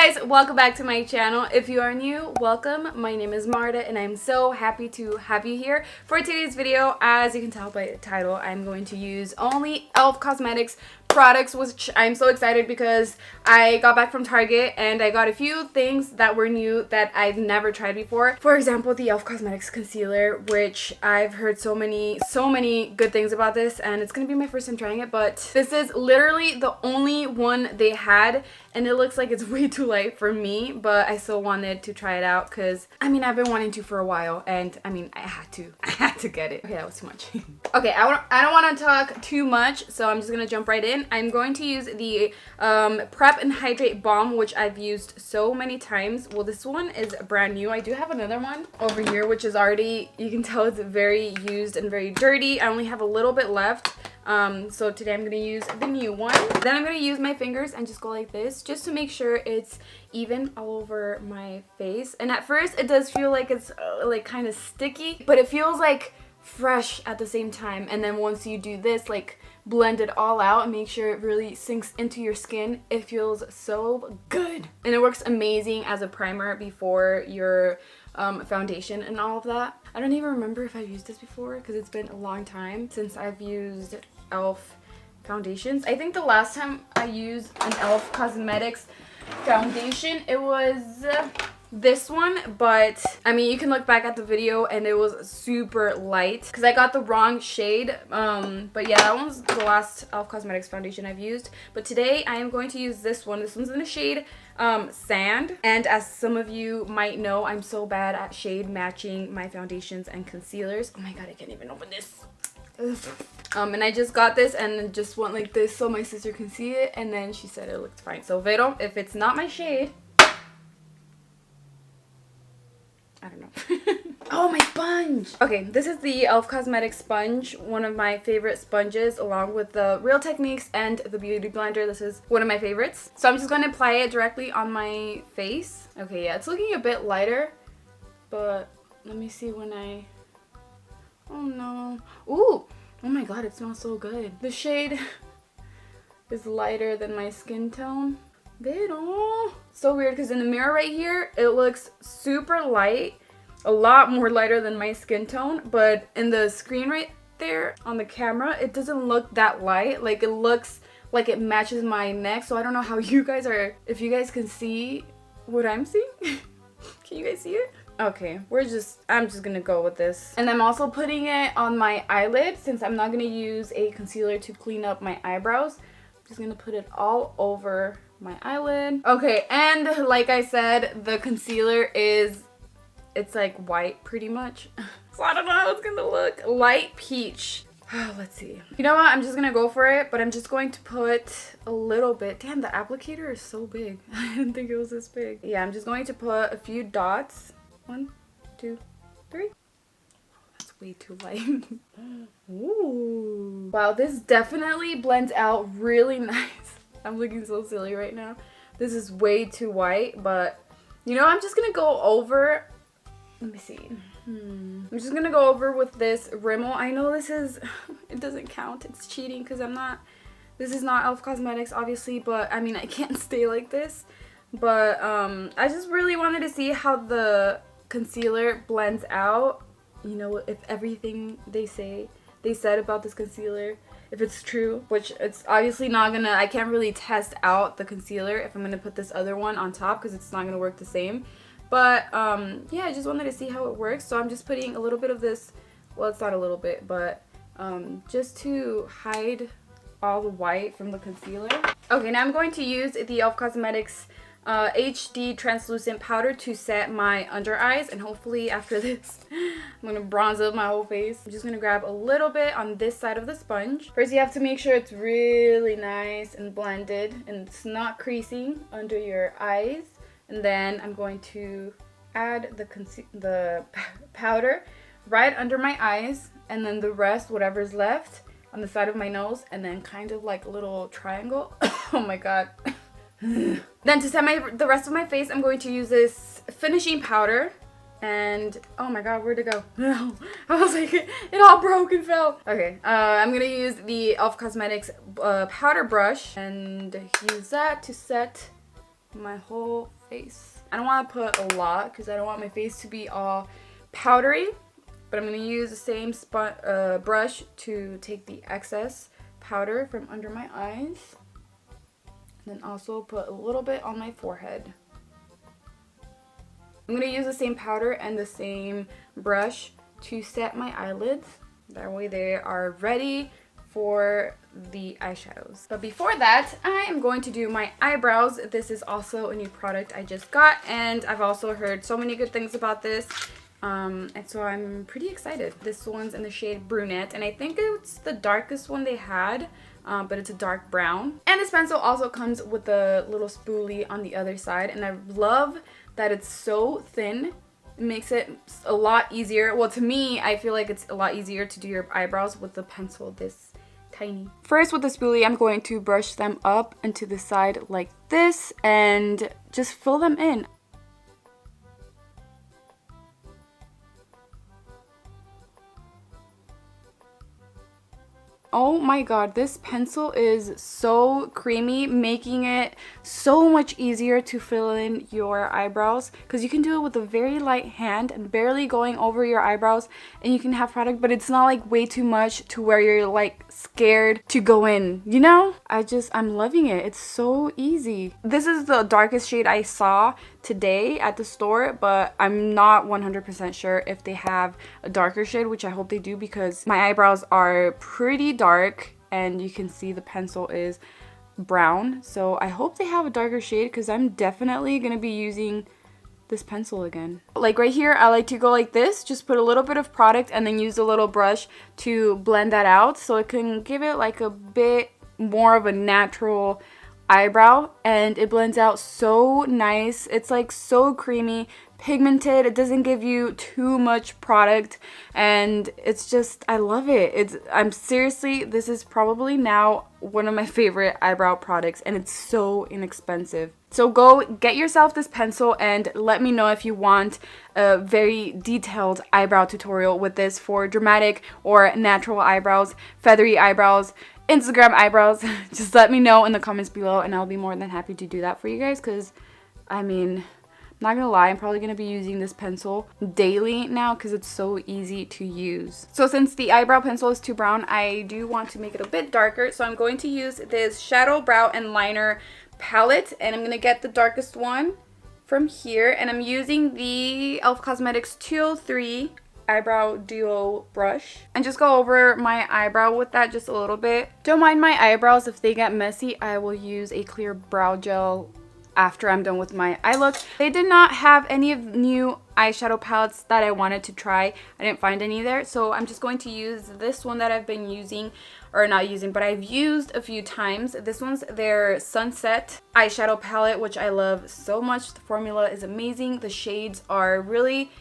guys, welcome back to my channel. If you are new, welcome. My name is Marta and I'm so happy to have you here for today's video. As you can tell by the title, I'm going to use only e.l.f. Cosmetics products, which I'm so excited because I got back from Target and I got a few things that were new that I've never tried before. For example, the e.l.f. Cosmetics concealer, which I've heard so many good things about this, and it's gonna be my first time trying it, but this is literally the only one they had and it looks like it's way too light for me, but I still wanted to try it out because I mean I've been wanting to for a while, and I mean I had to get it. Okay, that was too much. Okay, I don't want to talk too much, so I'm just gonna jump right in. I'm going to use the Prep and Hydrate Balm, which I've used so many times. Well, this one is brand new. I do have another one over here, which is already, you can tell it's very used and very dirty. I only have a little bit left. So today I'm going to use the new one. Then I'm going to use my fingers and just go like this, just to make sure it's even all over my face. And at first it does feel like it's like kind of sticky, but it feels like fresh at the same time. And then once you do this, like blend it all out and make sure it really sinks into your skin, it feels so good. And it works amazing as a primer before your foundation and all of that. I don't even remember if I've used this before because it's been a long time since I've used e.l.f. foundations. I think the last time I used an e.l.f. Cosmetics foundation, it was this one, but I mean you can look back at the video and it was super light because I got the wrong shade. But yeah, that one's the last e.l.f. Cosmetics foundation I've used. But today I am going to use this one. This one's in the shade Sand, and as some of you might know, I'm so bad at shade matching my foundations and concealers. Oh my god, I can't even open this. And I just got this and just went like this so my sister can see it, and then she said it looked fine. So Vero, if it's not my shade, I don't know. Oh, my sponge! Okay, this is the e.l.f. Cosmetics sponge, one of my favorite sponges, along with the Real Techniques and the Beauty Blender. This is one of my favorites. So I'm just going to apply it directly on my face. Okay, yeah, it's looking a bit lighter, but let me see when I... Oh no. Ooh! Oh my god, it smells so good. The shade is lighter than my skin tone. Vero! So weird because in the mirror right here, it looks super light. A lot more lighter than my skin tone, but in the screen right there on the camera, it doesn't look that light. Like it looks like it matches my neck, so I don't know how you guys are, if you guys can see what I'm seeing. Can you guys see it? Okay, I'm just gonna go with this. And I'm also putting it on my eyelid since I'm not gonna use a concealer to clean up my eyebrows. I'm just gonna put it all over my eyelid. Okay, and like I said, the concealer it's like white pretty much. So I don't know how it's gonna look. Light peach. Let's see. You know what? I'm just gonna go for it, but I'm just going to put a little bit. Damn, the applicator is so big. I didn't think it was this big. Yeah, I'm just going to put a few dots. 1, 2, 3. That's way too light. Ooh. Wow, this definitely blends out really nice. I'm looking so silly right now. This is way too white, but you know, I'm just gonna go over. Let me see. I'm just gonna go over with this Rimmel. I know this is, it doesn't count. It's cheating because this is not e.l.f. Cosmetics, obviously, but I mean, I can't stay like this. But I just really wanted to see how the concealer blends out. You know, if everything they said about this concealer, if it's true, which it's obviously not gonna, I can't really test out the concealer if I'm gonna put this other one on top because it's not gonna work the same. But yeah, I just wanted to see how it works. So I'm just putting a little bit of this, well, it's not a little bit, but just to hide all the white from the concealer. Okay, now I'm going to use the e.l.f. Cosmetics HD translucent powder to set my under eyes, and hopefully after this I'm gonna bronze up my whole face. I'm just gonna grab a little bit on this side of the sponge. First you have to make sure it's really nice and blended and it's not creasing under your eyes, and then I'm going to add the powder right under my eyes, and then the rest, whatever's left, on the side of my nose, and then kind of like a little triangle. Oh my god. Then to set the rest of my face, I'm going to use this finishing powder. And oh my god, where'd it go? No, I was like, it all broke and fell. Okay, I'm gonna use the e.l.f. Cosmetics powder brush and use that to set my whole face. I don't want to put a lot because I don't want my face to be all powdery, but I'm going to use the same brush to take the excess powder from under my eyes, and then also put a little bit on my forehead. I'm going to use the same powder and the same brush to set my eyelids. That way they are ready for the eyeshadows. But before that, I am going to do my eyebrows. This is also a new product I just got, and I've also heard so many good things about this. And so I'm pretty excited. This one's in the shade Brunette, and I think it's the darkest one they had, but it's a dark brown. And this pencil also comes with a little spoolie on the other side, and I love that it's so thin. It makes it a lot easier. Well, to me, I feel like it's a lot easier to do your eyebrows with the pencil this tiny. First, with the spoolie, I'm going to brush them up and to the side like this and just fill them in. Oh my god, this pencil is so creamy, making it so much easier to fill in your eyebrows, because you can do it with a very light hand and barely going over your eyebrows, and you can have product, but it's not like way too much to where you're like scared to go in, you know? I'm loving it. It's so easy. This is the darkest shade I saw today at the store, but I'm not 100% sure if they have a darker shade, which I hope they do, because my eyebrows are pretty dark and you can see the pencil is brown. So I hope they have a darker shade, because I'm definitely gonna be using this pencil again. Like right here, I like to go like this, just put a little bit of product and then use a little brush to blend that out so it can give it like a bit more of a natural eyebrow, and it blends out so nice. It's like so creamy, pigmented. It doesn't give you too much product, and it's just, I love it. I'm seriously, this is probably now one of my favorite eyebrow products, and it's so inexpensive. So go get yourself this pencil and let me know if you want a very detailed eyebrow tutorial with this for dramatic or natural eyebrows, feathery eyebrows, Instagram eyebrows. Just let me know in the comments below, and I'll be more than happy to do that for you guys, because I mean, I'm not gonna lie, I'm probably gonna be using this pencil daily now because it's so easy to use. So since the eyebrow pencil is too brown, I do want to make it a bit darker, so I'm going to use this Shadow Brow and Liner palette, and I'm gonna get the darkest one from here, and I'm using the e.l.f. Cosmetics 203 eyebrow duo brush, and just go over my eyebrow with that just a little bit. Don't mind my eyebrows if they get messy. I will use a clear brow gel after I'm done with my eye look. They did not have any of new eyeshadow palettes that I wanted to try. I didn't find any there, so I'm just going to use this one that I've been using, or not using, but I've used a few times. This one's their Sunset eyeshadow palette, which I love so much. The formula is amazing. The shades are really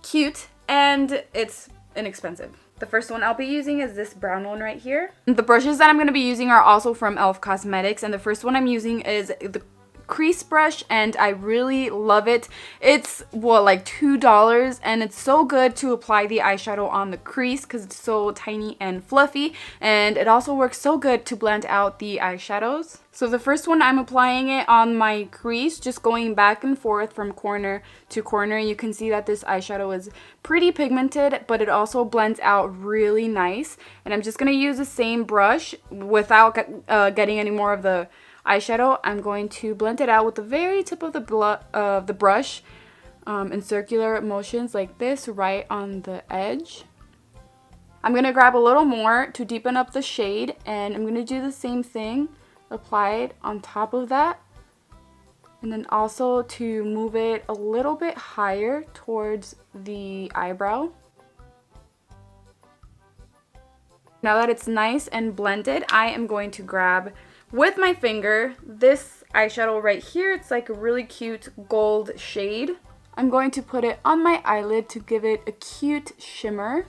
cute, and it's inexpensive. The first one I'll be using is this brown one right here. The brushes that I'm going to be using are also from e.l.f. Cosmetics, and the first one I'm using is the crease brush, and I really love it. It's what, like $2, and it's so good to apply the eyeshadow on the crease because it's so tiny and fluffy, and it also works so good to blend out the eyeshadows. So the first one, I'm applying it on my crease, just going back and forth from corner to corner. You can see that this eyeshadow is pretty pigmented, but it also blends out really nice. And I'm just going to use the same brush without getting any more of the eyeshadow. I'm going to blend it out with the very tip of the brush in circular motions like this, right on the edge. I'm going to grab a little more to deepen up the shade, and I'm going to do the same thing. Apply it on top of that, and then also to move it a little bit higher towards the eyebrow. Now that it's nice and blended, I am going to grab with my finger this eyeshadow right here. It's like a really cute gold shade. I'm going to put it on my eyelid to give it a cute shimmer.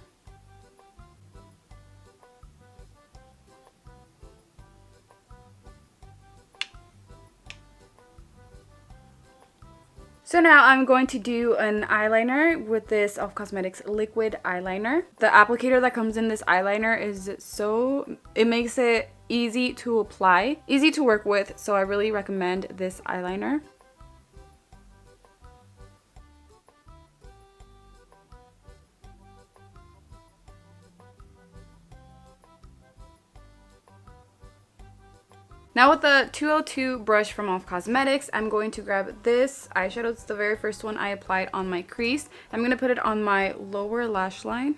So now I'm going to do an eyeliner with this e.l.f. Cosmetics liquid eyeliner. The applicator that comes in this eyeliner is it makes it easy to apply, easy to work with, so I really recommend this eyeliner. Now with the 202 brush from e.l.f. Cosmetics, I'm going to grab this eyeshadow. It's the very first one I applied on my crease. I'm going to put it on my lower lash line.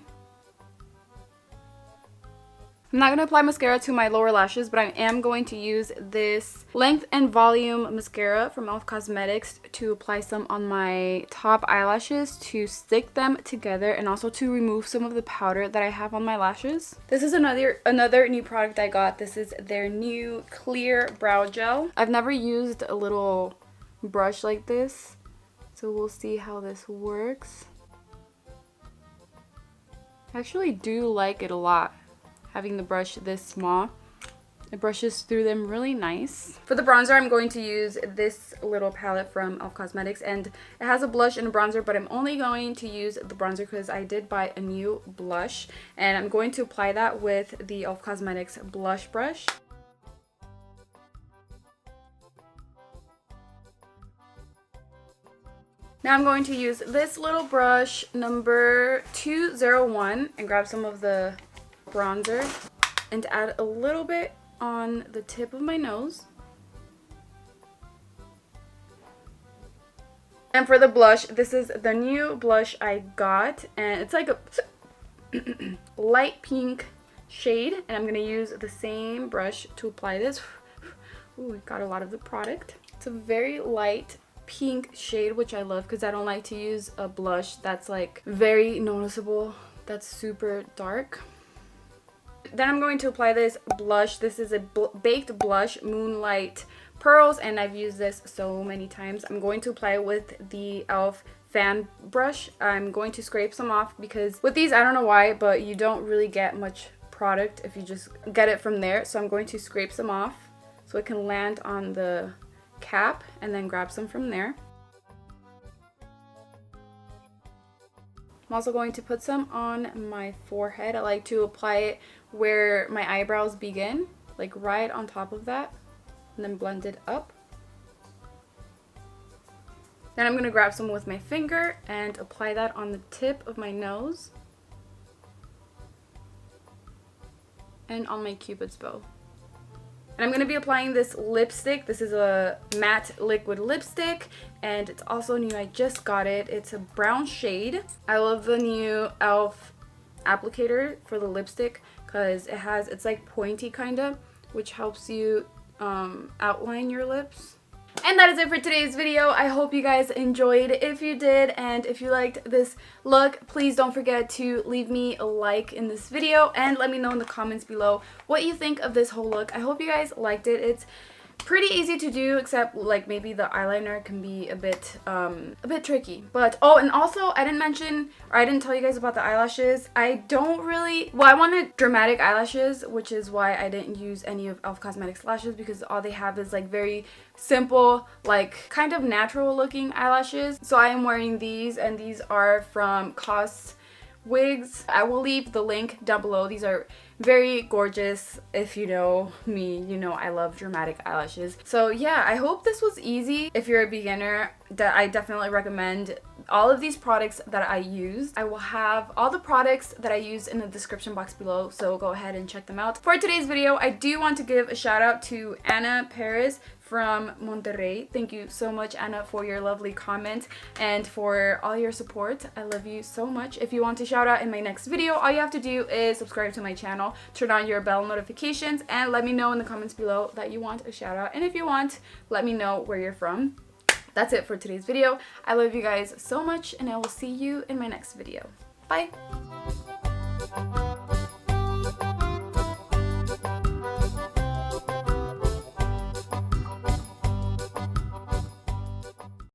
I'm not going to apply mascara to my lower lashes, but I am going to use this Length and Volume mascara from e.l.f. Cosmetics to apply some on my top eyelashes to stick them together and also to remove some of the powder that I have on my lashes. This is another new product I got. This is their new clear brow gel. I've never used a little brush like this, so we'll see how this works. I actually do like it a lot. Having the brush this small, it brushes through them really nice. For the bronzer, I'm going to use this little palette from e.l.f. Cosmetics, and it has a blush and a bronzer, but I'm only going to use the bronzer because I did buy a new blush, and I'm going to apply that with the e.l.f. Cosmetics blush brush. Now I'm going to use this little brush, number 201, and grab some of the bronzer and add a little bit on the tip of my nose. And for the blush, this is the new blush I got, and it's like a light pink shade, and I'm going to use the same brush to apply this. Ooh, we got a lot of the product. It's a very light pink shade, which I love because I don't like to use a blush that's like very noticeable, that's super dark. Then I'm going to apply this blush. This is a baked blush, Moonlight Pearls, and I've used this so many times. I'm going to apply it with the e.l.f. fan brush. I'm going to scrape some off because with these, I don't know why, but you don't really get much product if you just get it from there. So I'm going to scrape some off so it can land on the cap and then grab some from there. I'm also going to put some on my forehead. I like to apply it where my eyebrows begin, like right on top of that, and then blend it up. Then I'm going to grab some with my finger and apply that on the tip of my nose and on my Cupid's bow. And I'm going to be applying this lipstick. This is a matte liquid lipstick, and it's also new. I just got it. It's a brown shade. I love the new e.l.f. applicator for the lipstick because it's like pointy kind of, which helps you outline your lips. And that is it for today's video. I hope you guys enjoyed. If you did, and if you liked this look, please don't forget to leave me a like in this video and let me know in the comments below what you think of this whole look. I hope you guys liked it. It's pretty easy to do, except like maybe the eyeliner can be a bit tricky. But oh, and also I didn't tell you guys about the eyelashes. I wanted dramatic eyelashes, which is why I didn't use any of e.l.f. Cosmetics lashes, because all they have is like very simple, like kind of natural looking eyelashes. So I am wearing these, and these are from Cosswigs. I will leave the link down below. These are very gorgeous. If you know me, you know I love dramatic eyelashes. So yeah, I hope this was easy. If you're a beginner, I definitely recommend all of these products that I used. I will have all the products that I used in the description box below, so go ahead and check them out. For today's video, I do want to give a shout out to Anna Perez from Monterrey. Thank you so much, Anna, for your lovely comment and for all your support. I love you so much. If you want to shout out in my next video, all you have to do is subscribe to my channel, turn on your bell notifications, and let me know in the comments below that you want a shout out. And if you want, let me know where you're from. That's it for today's video. I love you guys so much, and I will see you in my next video. Bye!